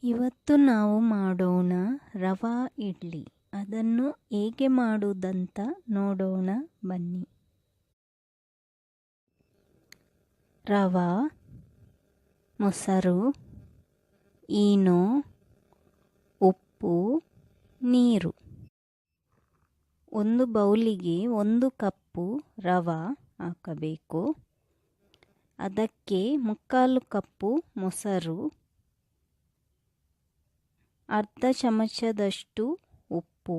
ಇವತ್ತು ನಾವು ಮಾಡೋಣ ರವಾ ಇಡ್ಲಿ. ಅದನ್ನು ಹೇಗೆ ಮಾಡುವುದಂತ ನೋಡೋಣ ಬನ್ನಿ. ರವಾ, ಮೊಸರು, ಈನೋ, ಉಪ್ಪು, ನೀರು. ಒಂದು ಬೌಲಿಗೆ 1 ಕಪ್ಪು ರವಾ ಹಾಕಬೇಕು. ಅದಕ್ಕೆ 3/4 ಕಪ್ಪು ಮೊಸರು, ಅರ್ಧ ಚಮಚದಷ್ಟು ಉಪ್ಪು.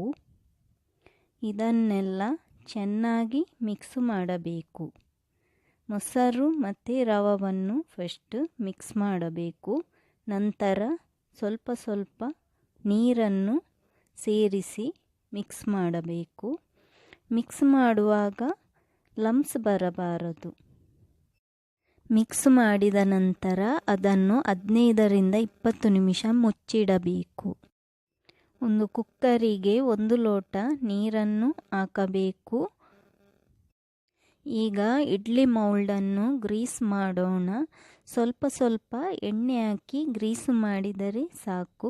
ಇದನ್ನೆಲ್ಲ ಚೆನ್ನಾಗಿ ಮಿಕ್ಸ್ ಮಾಡಬೇಕು. ಮೊಸರು ಮತ್ತು ರವವನ್ನು ಫಸ್ಟ್ ಮಿಕ್ಸ್ ಮಾಡಬೇಕು. ನಂತರ ಸ್ವಲ್ಪ ಸ್ವಲ್ಪ ನೀರನ್ನು ಸೇರಿಸಿ ಮಿಕ್ಸ್ ಮಾಡಬೇಕು. ಮಿಕ್ಸ್ ಮಾಡುವಾಗ ಲಂಪ್ಸ್ ಬರಬಾರದು. ಮಿಕ್ಸ್ ಮಾಡಿದ ನಂತರ ಅದನ್ನು 15ರಿಂದ 20 ನಿಮಿಷ ಮುಚ್ಚಿಡಬೇಕು. ಒಂದು ಕುಕ್ಕರಿಗೆ 1 ಲೋಟ ನೀರನ್ನು ಹಾಕಬೇಕು. ಈಗ ಇಡ್ಲಿ ಮೌಲ್ಡನ್ನು ಗ್ರೀಸ್ ಮಾಡೋಣ. ಸ್ವಲ್ಪ ಸ್ವಲ್ಪ ಎಣ್ಣೆ ಹಾಕಿ ಗ್ರೀಸ್ ಮಾಡಿದರೆ ಸಾಕು.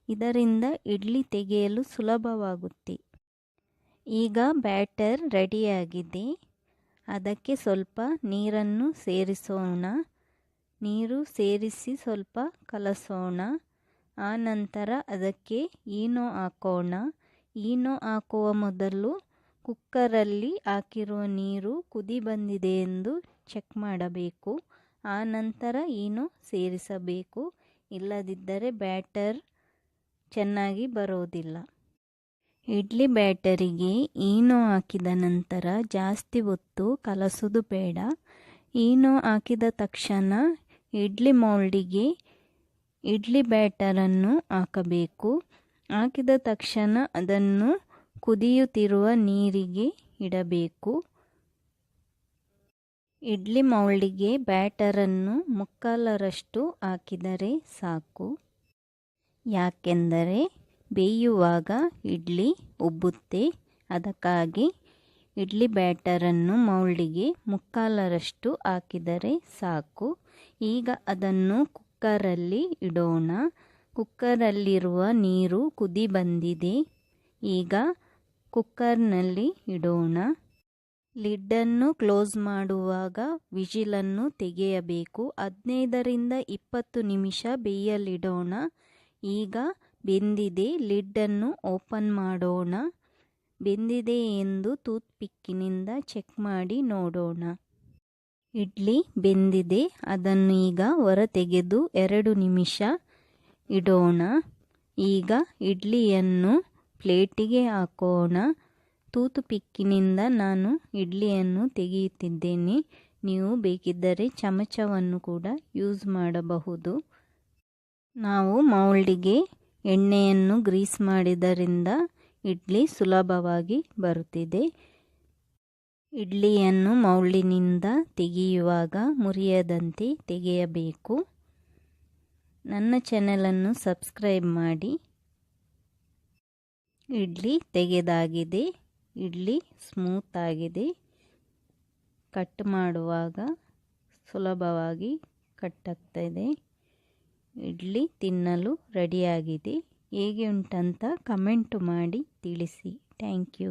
ಇದರಿಂದ ಇಡ್ಲಿ ತೆಗೆಯಲು ಸುಲಭವಾಗುತ್ತೆ. ಈಗ ಬ್ಯಾಟರ್ ರೆಡಿಯಾಗಿದೆ. ಅದಕ್ಕೆ ಸ್ವಲ್ಪ ನೀರನ್ನು ಸೇರಿಸೋಣ. ನೀರು ಸೇರಿಸಿ ಸ್ವಲ್ಪ ಕಲಸೋಣ. ಆನಂತರ ಅದಕ್ಕೆ ಈನೋ ಹಾಕೋಣ. ಈನೋ ಹಾಕುವ ಮೊದಲು ಕುಕ್ಕರಲ್ಲಿ ಹಾಕಿರುವ ನೀರು ಕುದಿ ಬಂದಿದೆ ಎಂದು ಚೆಕ್ ಮಾಡಬೇಕು. ಆನಂತರ ಈನೋ ಸೇರಿಸಬೇಕು. ಇಲ್ಲದಿದ್ದರೆ ಬ್ಯಾಟರ್ ಚೆನ್ನಾಗಿ ಬರೋದಿಲ್ಲ. ಇಡ್ಲಿ ಬ್ಯಾಟರಿಗೆ ಈನೋ ಹಾಕಿದ ನಂತರ ಜಾಸ್ತಿ ಹೊತ್ತು ಕಲಸೋದು ಬೇಡ. ಈನೋ ಹಾಕಿದ ತಕ್ಷಣ ಇಡ್ಲಿ ಮೌಲ್ಡಿಗೆ ಇಡ್ಲಿ ಬ್ಯಾಟರನ್ನು ಹಾಕಬೇಕು. ಹಾಕಿದ ತಕ್ಷಣ ಅದನ್ನು ಕುದಿಯುತ್ತಿರುವ ನೀರಿಗೆ ಇಡಬೇಕು. ಇಡ್ಲಿ ಮೌಲ್ಡಿಗೆ ಬ್ಯಾಟರನ್ನು 3/4ರಷ್ಟು ಹಾಕಿದರೆ ಸಾಕು. ಯಾಕೆಂದರೆ ಬೇಯುವಾಗ ಇಡ್ಲಿ ಉಬ್ಬುತ್ತೆ. ಅದಕ್ಕಾಗಿ ಇಡ್ಲಿ ಬ್ಯಾಟರನ್ನು ಮೌಲ್ಡಿಗೆ 3/4ರಷ್ಟು ಹಾಕಿದರೆ ಸಾಕು. ಈಗ ಅದನ್ನು ಕುಕ್ಕರಲ್ಲಿ ಇಡೋಣ. ಕುಕ್ಕರಲ್ಲಿರುವ ನೀರು ಕುದಿ ಬಂದಿದೆ. ಈಗ ಕುಕ್ಕರ್ನಲ್ಲಿ ಇಡೋಣ. ಲಿಡ್ಡನ್ನು ಕ್ಲೋಸ್ ಮಾಡುವಾಗ ವಿಜಿಲನ್ನು ತೆಗೆಯಬೇಕು. 15ರಿಂದ 20 ನಿಮಿಷ ಬೇಯಲಿಡೋಣ. ಈಗ ಬೆಂದಿದೆ. ಲಿಡ್ಡನ್ನು ಓಪನ್ ಮಾಡೋಣ. ಬೆಂದಿದೆ ಎಂದು ಟೂತ್ ಪಿಕ್ಕಿನಿಂದ ಚೆಕ್ ಮಾಡಿ ನೋಡೋಣ. ಇಡ್ಲಿ ಬೆಂದಿದೆ. ಅದನ್ನು ಈಗ ಹೊರತೆಗೆದು 2 ನಿಮಿಷ ಇಡೋಣ. ಈಗ ಇಡ್ಲಿಯನ್ನು ಪ್ಲೇಟಿಗೆ ಹಾಕೋಣ. ಟೂತ್ ಪಿಕ್ಕಿನಿಂದ ನಾನು ಇಡ್ಲಿಯನ್ನು ತೆಗೆಯುತ್ತಿದ್ದೇನೆ. ನೀವು ಬೇಕಿದ್ದರೆ ಚಮಚವನ್ನು ಕೂಡ ಯೂಸ್ ಮಾಡಬಹುದು. ನಾವು ಮೌಲ್ಡಿಗೆ ಎಣ್ಣೆಯನ್ನು ಗ್ರೀಸ್ ಮಾಡಿದ್ದರಿಂದ ಇಡ್ಲಿ ಸುಲಭವಾಗಿ ಬರುತ್ತಿದೆ. ಇಡ್ಲಿಯನ್ನು ಮೌಲ್ಡಿನಿಂದ ತೆಗೆಯುವಾಗ ಮುರಿಯದಂತೆ ತೆಗೆಯಬೇಕು. ನನ್ನ ಚಾನೆಲನ್ನು ಸಬ್ಸ್ಕ್ರೈಬ್ ಮಾಡಿ. ಇಡ್ಲಿ ತೆಗೆದಾಗಿದೆ. ಇಡ್ಲಿ ಸ್ಮೂತ್ ಆಗಿದೆ. ಕಟ್ ಮಾಡುವಾಗ ಸುಲಭವಾಗಿ ಕಟ್ ಆಗ್ತಾಯಿದೆ. ಇಡ್ಲಿ ತಿನ್ನಲು ರೆಡಿಯಾಗಿದೆ. ಹೇಗೆ ಉಂಟಂತ ಕಮೆಂಟ್ ಮಾಡಿ ತಿಳಿಸಿ. Thank you.